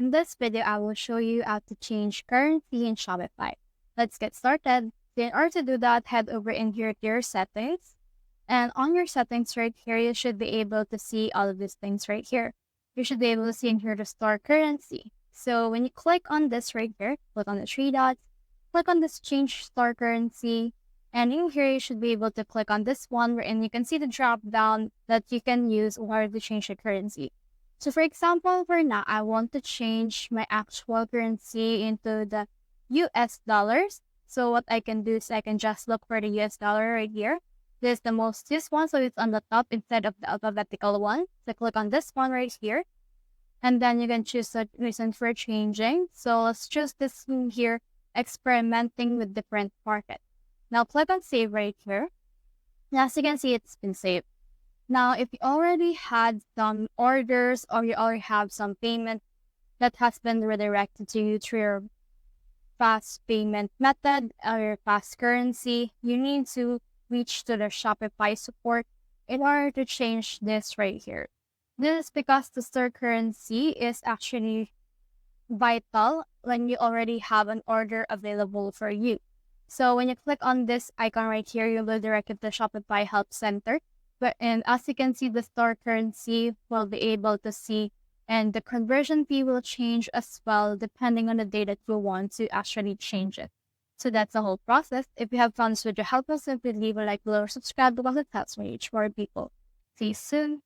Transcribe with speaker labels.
Speaker 1: in this video, I will show you how to change currency in Shopify. Let's get started. So in order to do that, head over in here to your settings. And on your settings right here, you should be able to see all of these things right here. You should be able to see in here to store currency. So when you click on this right here, click on the three dots, click on this change store currency. And in here, you should be able to click on this one wherein you can see the drop down that you can use in order to change the currency. So for example, for now, I want to change my actual currency into the US dollars. So what I can do is I can just look for the US dollar right here. This is the most used one, so it's on the top instead of the alphabetical one. So click on this one right here. And then you can choose a reason for changing. So let's choose this one here, experimenting with different markets. Now click on save right here. And as you can see, it's been saved. Now, if you already had some orders or you already have some payment that has been redirected to you through your fast payment method or your fast currency, you need to reach to the Shopify support in order to change this right here. This is because the store currency is actually vital when you already have an order available for you. So when you click on this icon right here, you'll be directed to the Shopify Help Center. And as you can see, the store currency will be able to see, and the conversion fee will change as well depending on the day that you want to actually change it. So that's the whole process. If you have found this video helpful, simply leave a like below or subscribe because it helps me reach more people. See you soon.